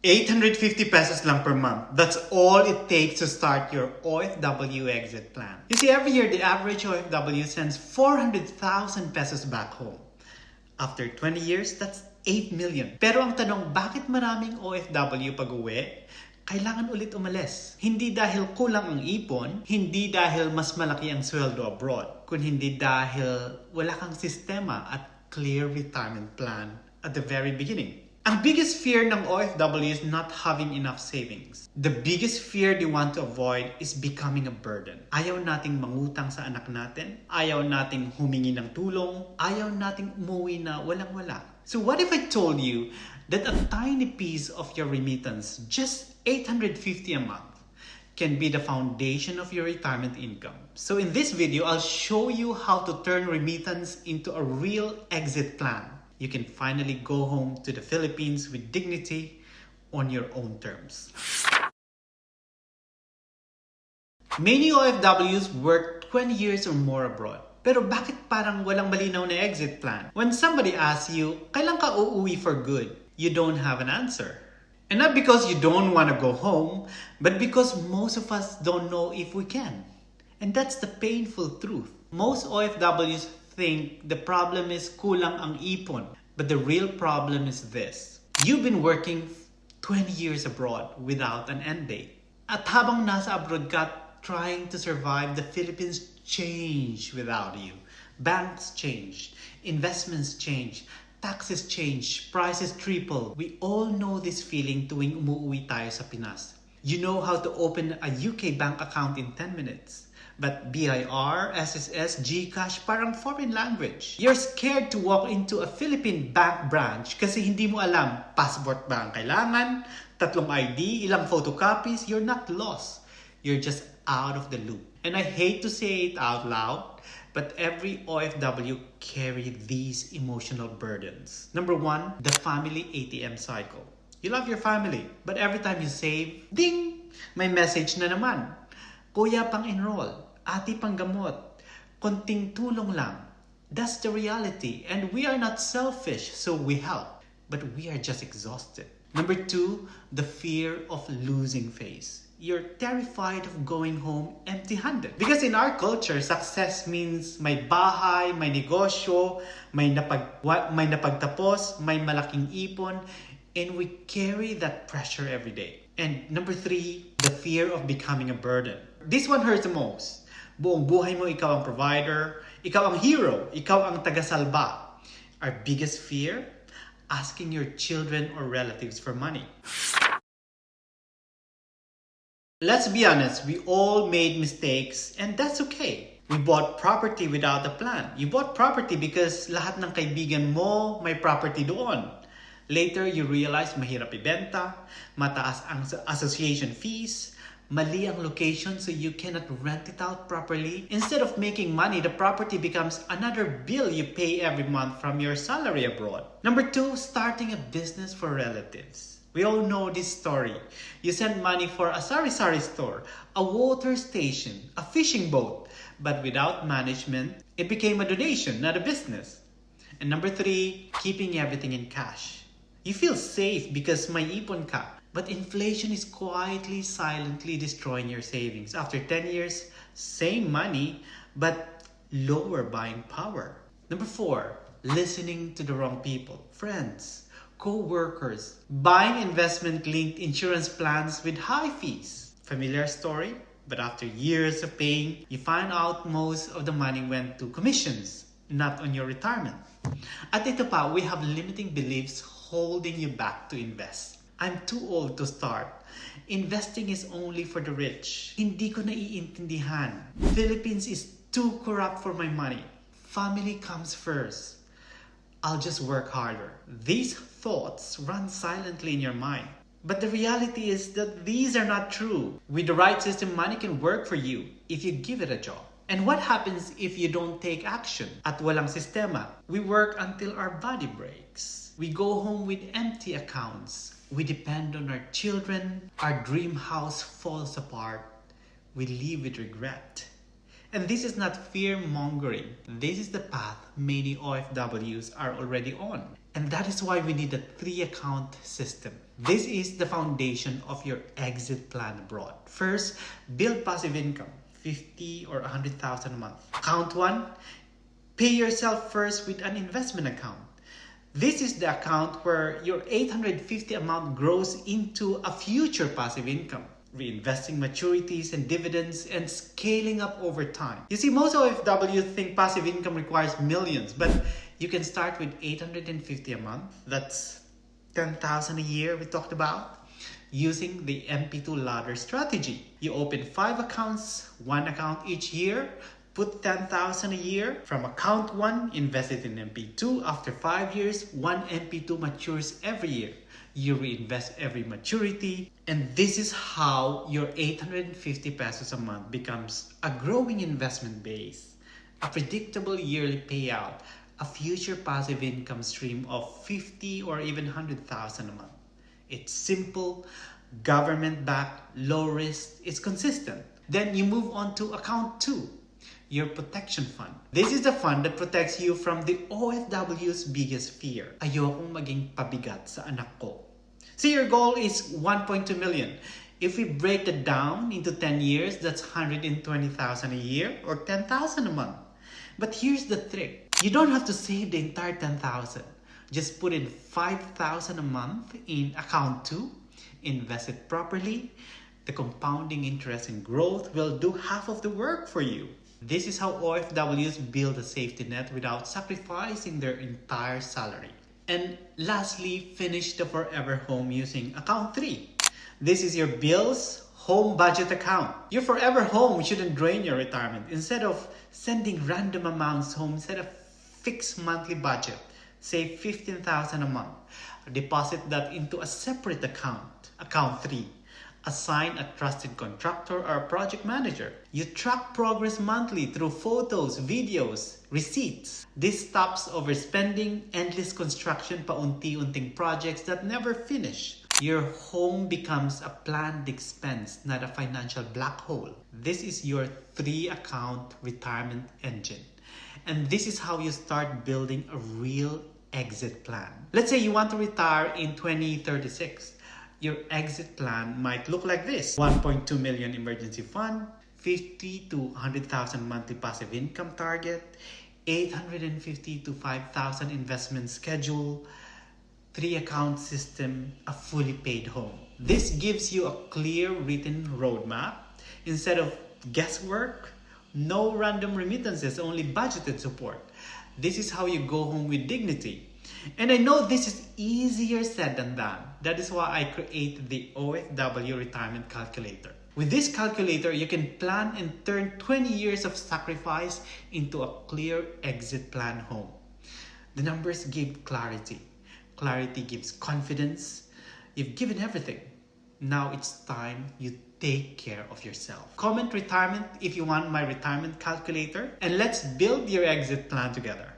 850 pesos lang per month. That's all it takes to start your OFW exit plan. You see, every year the average OFW sends 400,000 pesos back home. After 20 years, that's 8 million. Pero ang tanong, bakit maraming OFW pag-uwi? Kailangan ulit umalis. Hindi dahil kulang ang ipon, hindi dahil mas malaki ang sweldo abroad, kundi hindi dahil wala kang sistema at clear retirement plan at the very beginning. Ang biggest fear ng OFW is not having enough savings. The biggest fear they want to avoid is becoming a burden. Ayaw nating mangutang sa anak natin, ayaw nating humingi ng tulong, ayaw nating umuwi na walang-wala. So what if I told you that a tiny piece of your remittance, just 850 a month, can be the foundation of your retirement income? So in this video, I'll show you how to turn remittance into a real exit plan. You can finally go home to the Philippines with dignity on your own terms. Many OFWs work 20 years or more abroad. Pero bakit parang walang malinaw na exit plan? When somebody asks you, kailan ka uuwi for good? You don't have an answer. And not because you don't want to go home, but because most of us don't know if we can. And that's the painful truth. Most OFWs think the problem is kulang ang ipon. But the real problem is this. You've been working 20 years abroad without an end date. At habang nasa abroad ka, trying to survive, the Philippines changed without you. Banks changed, investments changed, taxes changed, prices triple. We all know this feeling tuwing umuwi tayo sa Pinas. You know how to open a UK bank account in 10 minutes. But BIR, SSS, GCash, parang foreign language. You're scared to walk into a Philippine bank branch kasi hindi mo alam, passport ba ang kailangan, tatlong ID, ilang photocopies. You're not lost. You're just out of the loop. And I hate to say it out loud, but every OFW carry these emotional burdens. Number one, the family ATM cycle. You love your family, but every time you save, ding! May message na naman. Kuya pang enroll, ati pang gamot, konting tulong lang. That's the reality, and we are not selfish, so we help, but we are just exhausted. Number two, the fear of losing face. You're terrified of going home empty-handed. Because in our culture, success means may bahay, may negosyo, may napagtapos, may malaking ipon, and we carry that pressure every day. And number three, the fear of becoming a burden. This one hurts the most. Buong buhay mo, ikaw ang provider, ikaw ang hero, ikaw ang tagasalba. Our biggest fear? Asking your children or relatives for money. Let's be honest, we all made mistakes and that's okay. We bought property without a plan. You bought property because lahat ng kaibigan mo may property doon. Later, you realize mahirap ibenta, mataas ang association fees, mali ang location so you cannot rent it out properly. Instead of making money, the property becomes another bill you pay every month from your salary abroad. Number two, starting a business for relatives. We all know this story. You send money for a sari-sari store, a water station, a fishing boat. But without management, it became a donation, not a business. And number three, keeping everything in cash. You feel safe because may ipon ka. But inflation is quietly, silently destroying your savings. After 10 years, same money, but lower buying power. Number four, listening to the wrong people. Friends, co-workers, buying investment-linked insurance plans with high fees. Familiar story? But after years of paying, you find out most of the money went to commissions, not on your retirement. At ito pa, we have limiting beliefs holding you back to invest. I'm too old to start. Investing is only for the rich. Hindi ko naiintindihan. Philippines is too corrupt for my money. Family comes first. I'll just work harder. These thoughts run silently in your mind. But the reality is that these are not true. With the right system, money can work for you if you give it a job. And what happens if you don't take action? At walang sistema, we work until our body breaks. We go home with empty accounts. We depend on our children. Our dream house falls apart. We live with regret. And this is not fear-mongering. This is the path many OFWs are already on. And that is why we need a 3-account system. This is the foundation of your exit plan abroad. First, build passive income, 50 or 100,000 a month. Account 1, pay yourself first with an investment account. This is the account where your 850 amount grows into a future passive income, reinvesting maturities and dividends and scaling up over time. You see, most OFWs think passive income requires millions, but you can start with 850 a month. That's 10,000 a year we talked about, using the MP2 ladder strategy. You open 5 accounts, 1 account each year, put 10,000 a year. From account 1, invest it in MP2. After 5 years, 1 MP2 matures every year. You reinvest every maturity. And this is how your 850 pesos a month becomes a growing investment base, a predictable yearly payout, a future passive income stream of 50 or even 100,000 a month. It's simple, government-backed, low risk, it's consistent. Then you move on to account 2, your protection fund. This is the fund that protects you from the OFW's biggest fear. Ayokong maging pabigat sa anak ko. See, your goal is 1.2 million. If we break it down into 10 years, that's 120,000 a year or 10,000 a month. But here's the trick. You don't have to save the entire 10,000. Just put in 5,000 a month in account 2, invest it properly. The compounding interest and growth will do half of the work for you. This is how OFWs build a safety net without sacrificing their entire salary. And lastly, finish the forever home using account 3. This is your bills, home budget account. Your forever home shouldn't drain your retirement. Instead of sending random amounts home, set a fixed monthly budget, say 15,000 a month. Deposit that into a separate account, account 3. Assign a trusted contractor or a project manager. You track progress monthly through photos, videos, receipts. This stops overspending, endless construction, paunti-unting projects that never finish. Your home becomes a planned expense, not a financial black hole. This is your 3-account retirement engine. And this is how you start building a real exit plan. Let's say you want to retire in 2036. Your exit plan might look like this. 1.2 million emergency fund, 50 to 100,000 monthly passive income target, 850 to 5,000 investment schedule, 3-account system, a fully paid home. This gives you a clear written roadmap. Instead of guesswork, no random remittances, only budgeted support. This is how you go home with dignity. And I know this is easier said than done. That is why I created the OFW Retirement Calculator. With this calculator, you can plan and turn 20 years of sacrifice into a clear exit plan home. The numbers give clarity. Clarity gives confidence. You've given everything. Now it's time you take care of yourself. Comment retirement if you want my retirement calculator, and let's build your exit plan together.